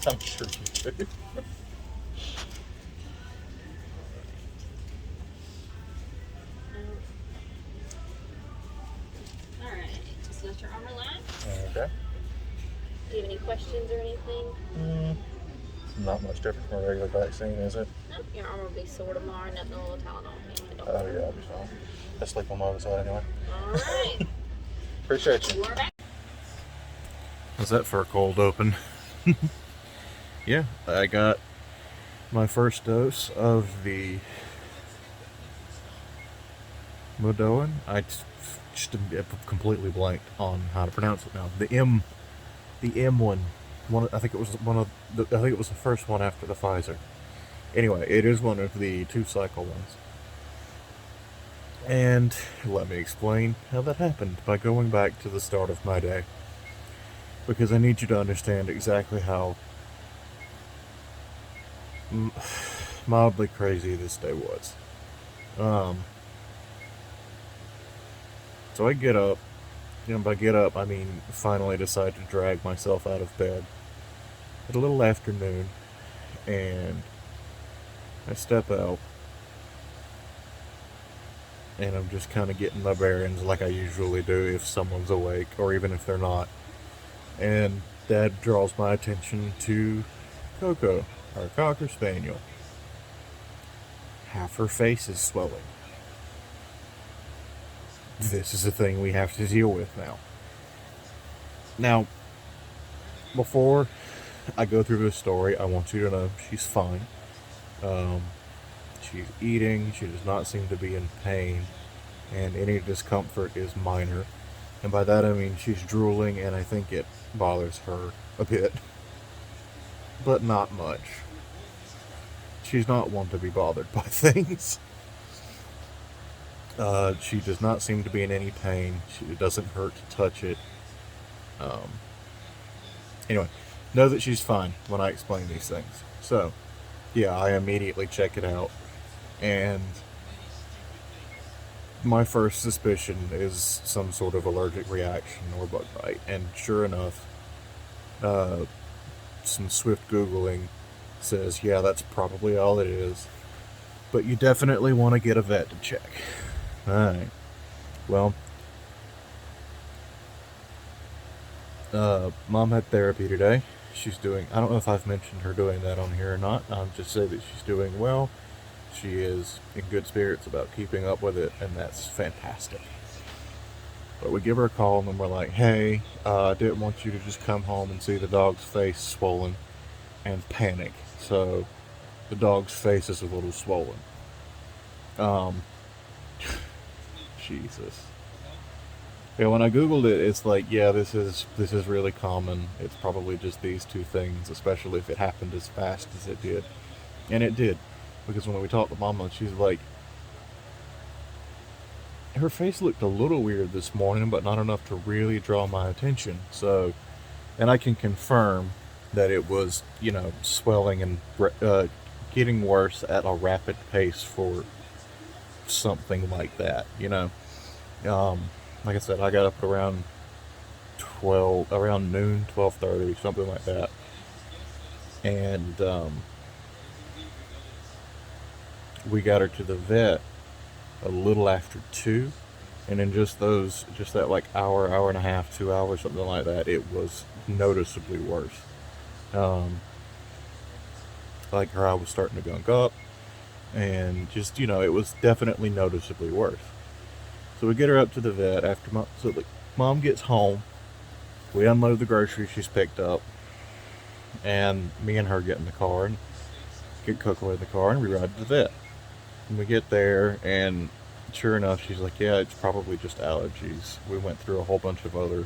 I'm sure you do. All right, just let your arm relax. Okay. Do you have any questions or anything? Mm, not much different from a regular vaccine, is it? No, your arm will be sore tomorrow. Nothing, a little Tylenol can handle. Oh, yeah, I'll be fine. I sleep on my other side anyway. All right. Appreciate you. You are back. How's that for a cold open? Yeah, I got my first dose of the Modoan. Just completely blanked on how to pronounce it now. The M one. I think it was I think it was the first one after the Pfizer. Anyway, it is one of the 2-cycle ones. And let me explain how that happened by going back to the start of my day. Because I need you to understand exactly how mildly crazy this day was. So I get up. By get up, I mean finally decide to drag myself out of bed at a little after noon, and I step out, and I'm just kind of getting my bearings like I usually do if someone's awake, or even if they're not. And Dad draws my attention to Coco, our Cocker Spaniel. Half her face is swelling. This is a thing we have to deal with now. Now, before I go through this story, I want you to know she's fine. She's eating, she does not seem to be in pain, and any discomfort is minor. And by that I mean she's drooling, and I think it bothers her a bit, but not much. She's not one to be bothered by things. She does not seem to be in any pain. It doesn't hurt to touch it. Anyway, know that she's fine when I explain these things. So, yeah, I immediately check it out, and my first suspicion is some sort of allergic reaction or bug bite. And sure enough, some swift Googling says, yeah, that's probably all it is. But you definitely want to get a vet to check. Alright. Well, Mom had therapy today. She's doing, I don't know if I've mentioned her doing that on here or not. I'll just say that she's doing well. She is in good spirits about keeping up with it, and that's fantastic. But we give her a call, and then we're like, hey, I didn't want you to just come home and see the dog's face swollen and panic. So the dog's face is a little swollen. Jesus. Yeah, when I googled it, it's like, yeah, this is really common. It's probably just these two things, especially if it happened as fast as it did, and it did, because when we talked to Mama, she's like, her face looked a little weird this morning, but not enough to really draw my attention. So, and I can confirm that it was, swelling and getting worse at a rapid pace for something like that. Like I said, I got up around around noon, 12:30, something like that, and we got her to the vet a little after 2, and in just that like hour and a half, 2 hours, something like that, it was noticeably worse. Like her eye was starting to gunk up, and just it was definitely noticeably worse. So we get her up to the vet after Mom gets home. We unload the groceries she's picked up, and me and her get in the car and get Coco in the car, and we ride to the vet. And we get there, and sure enough, she's like, yeah, it's probably just allergies. We went through a whole bunch of other,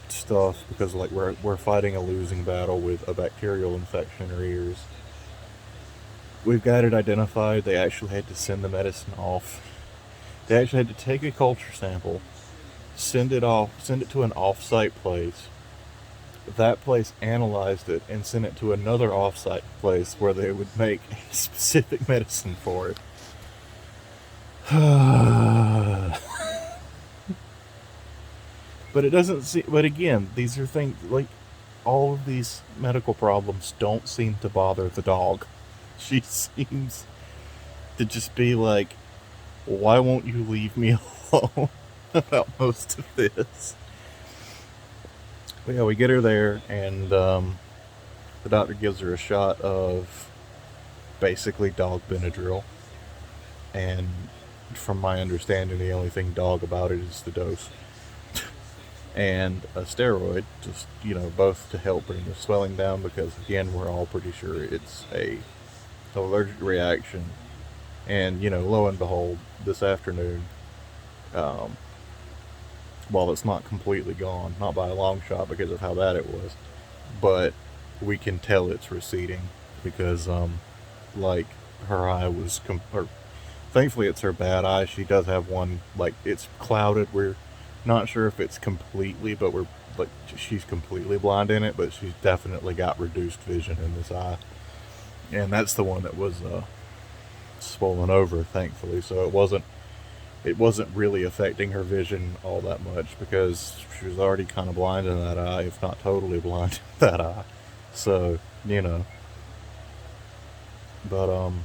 stuff, because like we're fighting a losing battle with a bacterial infection in her ears. We've got it identified. They actually had to send the medicine off. They actually had to take a culture sample, send it to an off-site place. That place analyzed it and sent it to another off-site place where they would make a specific medicine for it. But it doesn't see. But again, these are things like all of these medical problems don't seem to bother the dog. She seems to just be like, why won't you leave me alone about most of this? But yeah, we get her there, and the doctor gives her a shot of basically dog Benadryl. And from my understanding, the only thing dog about it is the dose. And a steroid, just, both to help bring the swelling down, because again, we're all pretty sure it's an allergic reaction. And, lo and behold, this afternoon, um, while it's not completely gone, not by a long shot because of how bad it was, but we can tell it's receding because, like, her eye was, or thankfully it's her bad eye. She does have one, like, it's clouded. We're not sure if it's completely, but she's completely blind in it, but she's definitely got reduced vision in this eye. And that's the one that was swollen over, thankfully. So it wasn't really affecting her vision all that much because she was already kind of blind in that eye, if not totally blind in that eye. So, but on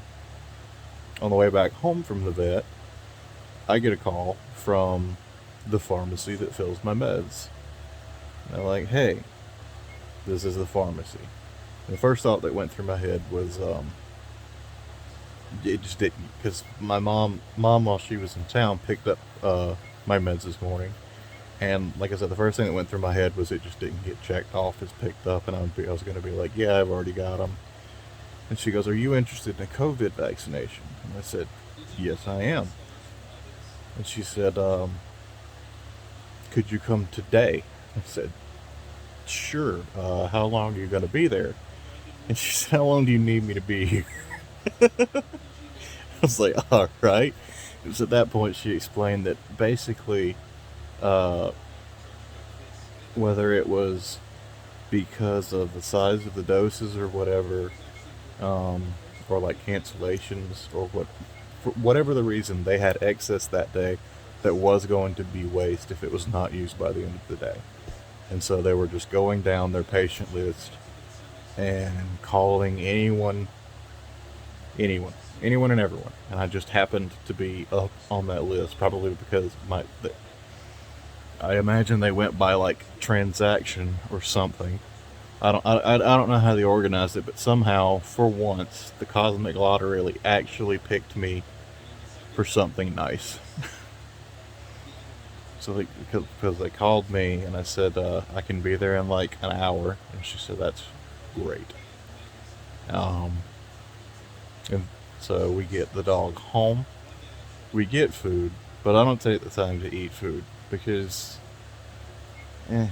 the way back home from the vet, I get a call from the pharmacy that fills my meds. And they're like, hey, this is the pharmacy. And the first thought that went through my head was, it just didn't, because my mom, while she was in town, picked up my meds this morning. And like I said, the first thing that went through my head was it just didn't get checked off as picked up. And I was going to be like, yeah, I've already got them. And she goes, are you interested in a COVID vaccination? And I said, yes, I am. And she said, could you come today? I said, sure. How long are you going to be there? And she said, how long do you need me to be here? I was like, all right. It was at that point she explained that basically, whether it was because of the size of the doses or whatever, or like cancellations or for whatever the reason, they had excess that day that was going to be waste if it was not used by the end of the day. And so they were just going down their patient list and calling anyone and everyone. And I just happened to be up on that list, probably because I imagine they went by like transaction or something. I don't know how they organized it, but somehow, for once, the Cosmic Lottery actually picked me for something nice. So because they called me and I said I can be there in like an hour, and she said that's great. And so we get the dog home, we get food, but I don't take the time to eat food because I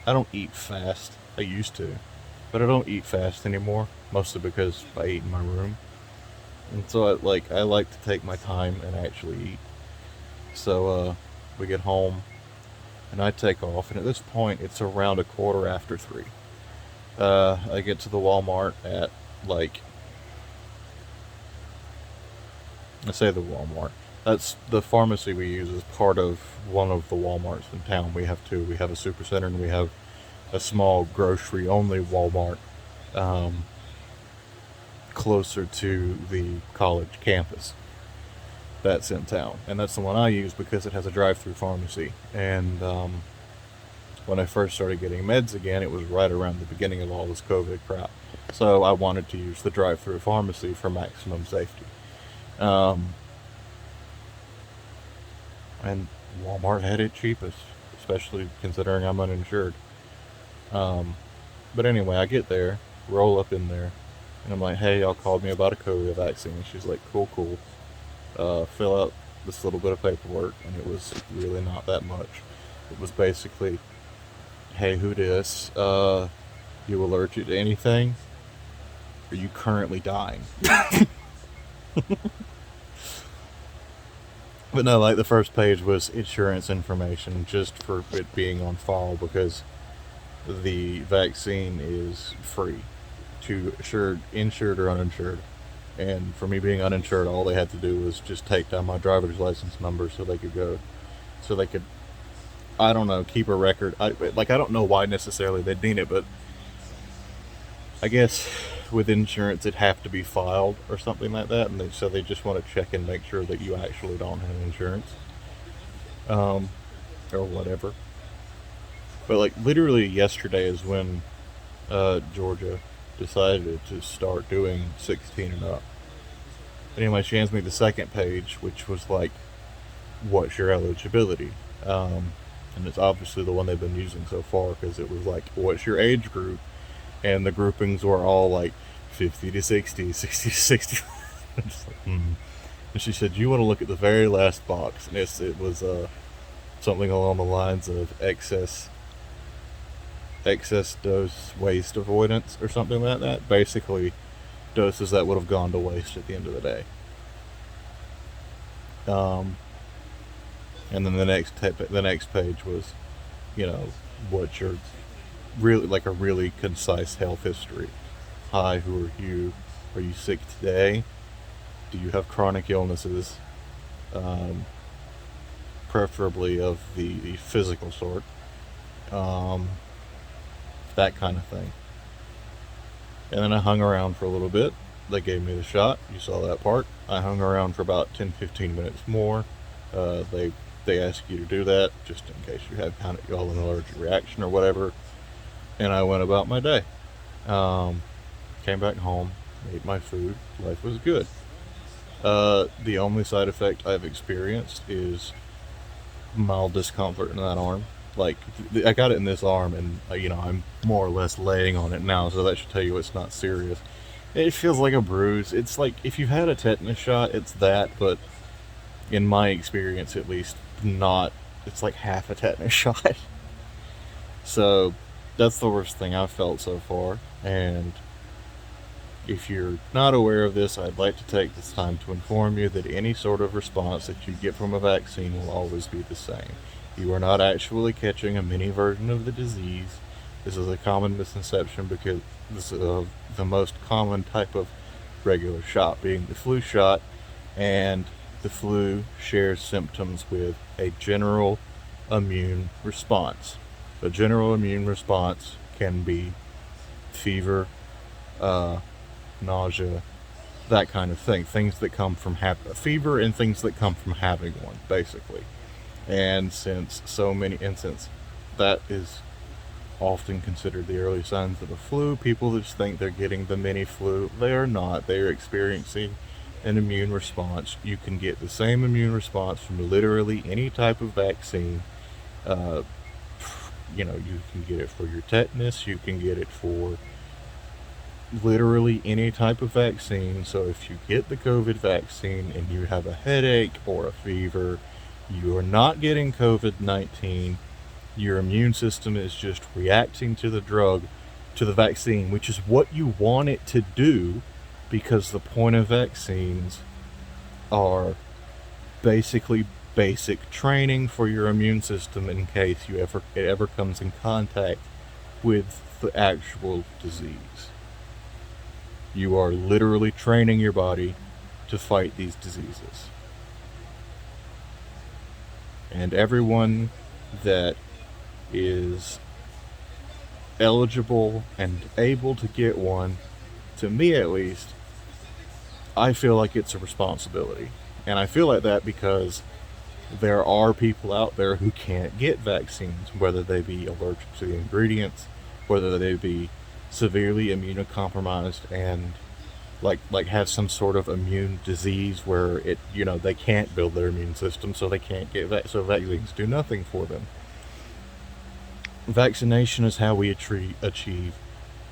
don't eat fast. I used to, but I don't eat fast anymore, mostly because I eat in my room. And so I like to take my time and actually eat. So we get home and I take off, and at this point it's around 3:15. I get to the Walmart at I say the Walmart. That's the pharmacy we use as part of one of the Walmarts in town. We have two. We have a supercenter and we have a small grocery only Walmart closer to the college campus that's in town. And that's the one I use because it has a drive-through pharmacy. And when I first started getting meds again, it was right around the beginning of all this COVID crap. So I wanted to use the drive-through pharmacy for maximum safety. And Walmart had it cheapest, especially considering I'm uninsured. But anyway, I get there, roll up in there, and I'm like, hey, y'all called me about a COVID vaccine. And she's like, cool. Fill out this little bit of paperwork, and it was really not that much. It was basically, hey, who dis? You allergic to anything? Are you currently dying? But no, like the first page was insurance information just for it being on file because the vaccine is free to insured or uninsured. And for me being uninsured, all they had to do was just take down my driver's license number so they could I don't know, keep a record. I don't know why necessarily they'd need it, but I guess with insurance it'd have to be filed or something like that, and so they just want to check and make sure that you actually don't have insurance, or whatever. But like literally yesterday is when Georgia decided to start doing 16 and up. Anyway, she hands me the second page, which was like, "What's your eligibility?" And it's obviously the one they've been using so far, because it was like, "What's your age group?" And the groupings were all like 50 to 60, 60 to 60. Just like, And she said, "You want to look at the very last box," and it was something along the lines of excess dose waste avoidance or something like that. Basically, doses that would have gone to waste at the end of the day. And then the next page was, what your really like a really concise health history. Hi, who are you? Are you sick today? Do you have chronic illnesses? Preferably of the physical sort. That kind of thing. And then I hung around for a little bit. They gave me the shot. You saw that part. I hung around for about 10-15 minutes more. They ask you to do that just in case you have kind of an allergic reaction or whatever. And I went about my day. Came back home, ate my food. Life was good. The only side effect I've experienced is mild discomfort in that arm. Like, I got it in this arm, and I'm more or less laying on it now, so that should tell you it's not serious. It feels like a bruise. It's like if you've had a tetanus shot, it's that, but in my experience at least, not. It's like half a tetanus shot. So that's the worst thing I've felt so far. And if you're not aware of this, I'd like to take this time to inform you that any sort of response that you get from a vaccine will always be the same. You are not actually catching a mini version of the disease. This is a common misconception because this is the most common type of regular shot being the flu shot, and the flu shares symptoms with a general immune response. A general immune response can be fever, nausea, that kind of thing. Things that come from fever and things that come from having one, basically. And since that is often considered the early signs of a flu, people just think they're getting the mini flu. They are not. They are experiencing an immune response. You can get the same immune response from literally any type of vaccine. You can get it for your tetanus. You can get it for literally any type of vaccine. So if you get the COVID vaccine and you have a headache or a fever, you are not getting COVID-19. Your immune system is just reacting to the vaccine, which is what you want it to do, because the point of vaccines are basically basic training for your immune system in case it ever comes in contact with the actual disease. You are literally training your body to fight these diseases. And everyone that is eligible and able to get one, to me at least, I feel like it's a responsibility. And I feel like that because there are people out there who can't get vaccines, whether they be allergic to the ingredients, whether they be severely immunocompromised and like have some sort of immune disease where they can't build their immune system, so they can't get so vaccines do nothing for them. Vaccination is how we achieve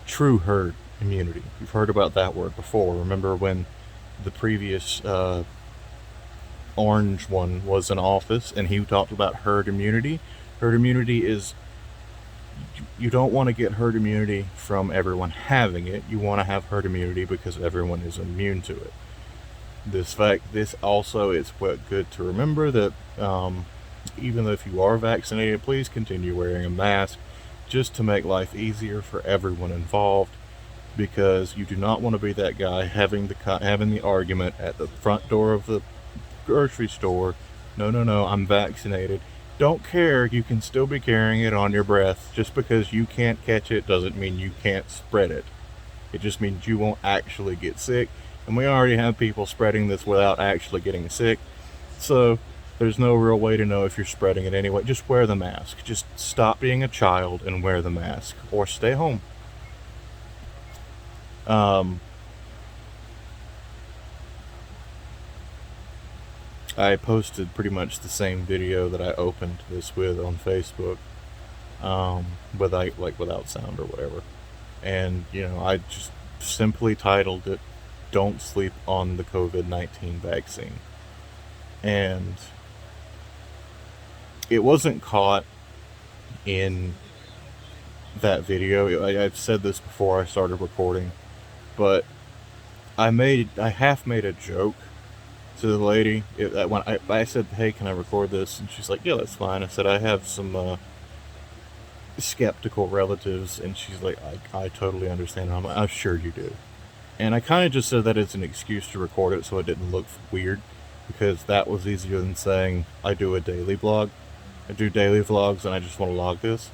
true herd immunity. You've heard about that word before. Remember when the previous orange one was in office and he talked about herd immunity? Herd immunity is, you don't want to get herd immunity from everyone having it. You want to have herd immunity because everyone is immune to it. This also, it's good to remember that even though if you are vaccinated, please continue wearing a mask just to make life easier for everyone involved, because you do not want to be that guy having the argument at the front door of the grocery store. No, I'm vaccinated. don't care. You can still be carrying it on your breath. Just because you can't catch it doesn't mean you can't spread it. It just means you won't actually get sick. And we already have people spreading this without actually getting sick. So there's no real way to know if you're spreading it anyway. Just wear the mask. Just stop being a child and wear the mask. Or stay home. I posted pretty much the same video that I opened this with on Facebook, without sound or whatever, and I just simply titled it "Don't Sleep on the COVID-19 Vaccine," and it wasn't caught in that video. I've said this before I started recording, but I half made a joke to the lady. When I said, "Hey, can I record this?" and she's like, "Yeah, that's fine." I said, "I have some skeptical relatives," and she's like, I totally understand. I'm like, "I'm sure you do." And I kind of just said that as an excuse to record it so it didn't look weird, because that was easier than saying I do a daily vlog. I do daily vlogs and I just want to log this.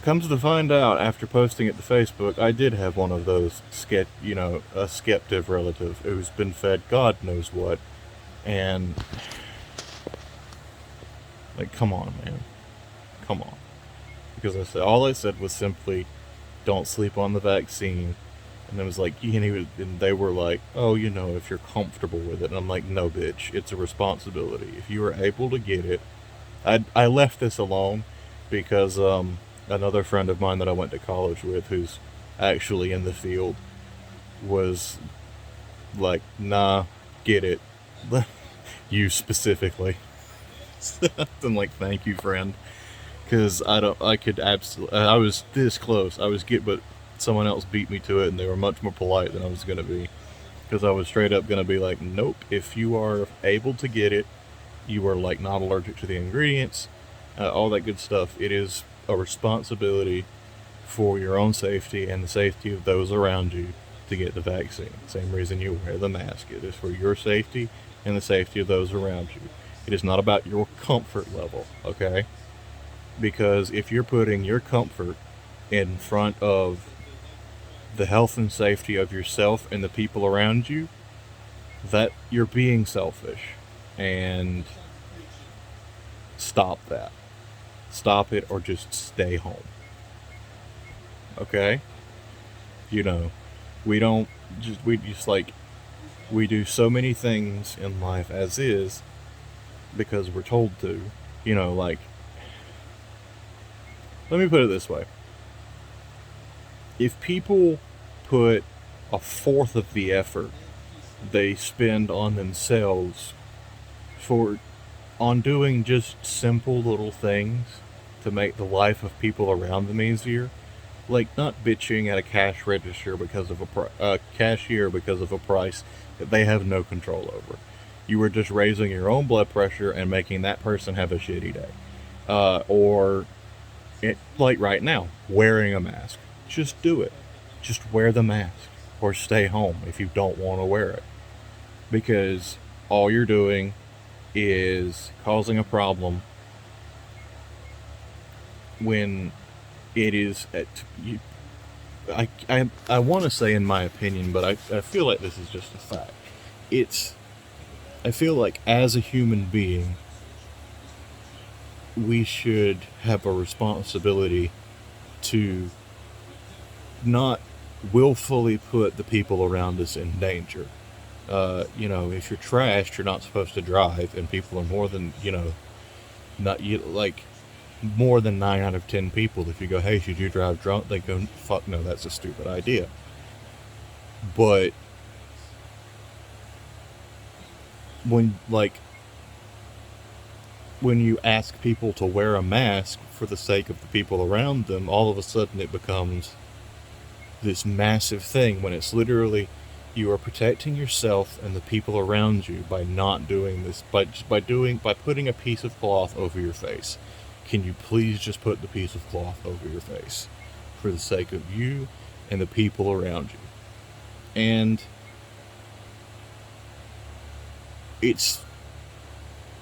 Comes to find out, after posting it to Facebook, I did have one of those a skeptic relative who's been fed God knows what, and come on, man, come on. Because all I said was simply, "Don't sleep on the vaccine," and it was like, and they were like, "Oh, if you're comfortable with it," and I'm like, "No, bitch, it's a responsibility. If you are able to get it." I left this alone because another friend of mine that I went to college with, who's actually in the field, was like, "Nah, get it." You specifically. I'm like, "Thank you, friend," because I was this close. But someone else beat me to it, and they were much more polite than I was gonna be, because I was straight up gonna be like, "Nope, if you are able to get it, you are not allergic to the ingredients, all that good stuff. It is a responsibility for your own safety and the safety of those around you to get the vaccine. Same reason you wear the mask. It is for your safety and the safety of those around you. It is not about your comfort level, okay? Because if you're putting your comfort in front of the health and safety of yourself and the people around you, that you're being selfish. And stop that. Stop it, or just stay home. Okay? We do so many things in life as is because we're told to. Let me put it this way. If people put a fourth of the effort they spend on themselves on doing just simple little things to make the life of people around them easier, like not bitching at a cash register because of a cashier because of a price that they have no control over. You are just raising your own blood pressure and making that person have a shitty day. Like right now, wearing a mask. Just do it. Just wear the mask, or stay home if you don't want to wear it. Because all you're doing is causing a problem when it is I want to say, in my opinion, but I feel like this is just a fact. I feel like as a human being, we should have a responsibility to not willfully put the people around us in danger. If you're trashed, you're not supposed to drive, and people are more than, more than 9 out of 10 people, if you go, "Hey, should you drive drunk?" they go, "Fuck no, that's a stupid idea." But when you ask people to wear a mask for the sake of the people around them, all of a sudden it becomes this massive thing, when it's literally, you are protecting yourself and the people around you by not doing this, by putting a piece of cloth over your face. Can you please just put the piece of cloth over your face for the sake of you and the people around you? And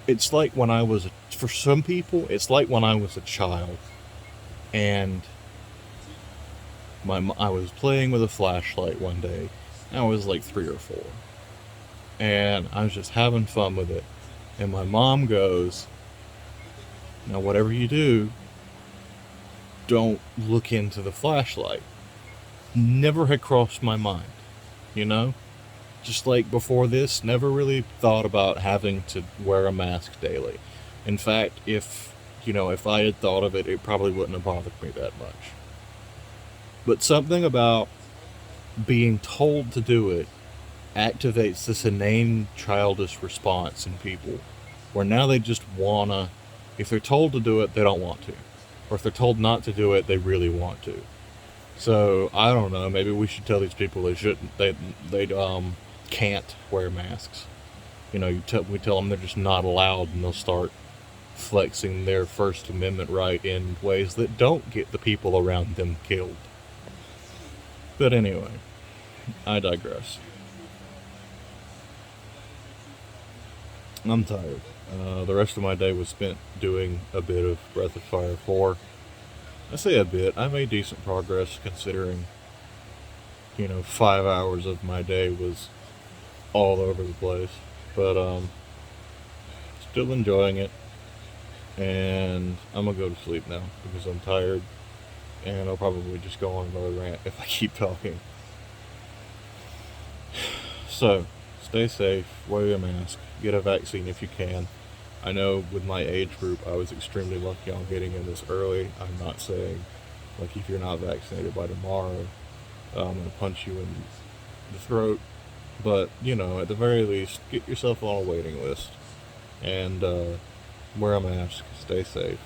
it's like when I was, for some people, it's like when I was a child and I was playing with a flashlight one day. I was like 3 or 4. And I was just having fun with it. And my mom goes, now, whatever you do, don't look into the flashlight. Never had crossed my mind, you know? Just like before this, never really thought about having to wear a mask daily. In fact, if I had thought of it, it probably wouldn't have bothered me that much. But something about being told to do it activates this inane childish response in people where now they just wanna, if they're told to do it, they don't want to. Or if they're told not to do it, they really want to. So I don't know. Maybe we should tell these people they shouldn't. They can't wear masks. We tell them they're just not allowed, and they'll start flexing their First Amendment right in ways that don't get the people around them killed. But anyway, I digress. I'm tired. The rest of my day was spent doing a bit of Breath of Fire 4. I say a bit. I made decent progress considering, 5 hours of my day was all over the place. But, still enjoying it. And I'm gonna go to sleep now because I'm tired. And I'll probably just go on another rant if I keep talking. So, stay safe, wear your mask, get a vaccine if you can. I know with my age group, I was extremely lucky on getting in this early. I'm not saying, like, if you're not vaccinated by tomorrow, I'm going to punch you in the throat. But, at the very least, get yourself on a waiting list. And wear a mask, stay safe.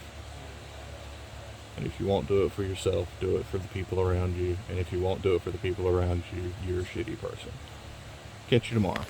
And if you won't do it for yourself, do it for the people around you. And if you won't do it for the people around you, you're a shitty person. Catch you tomorrow.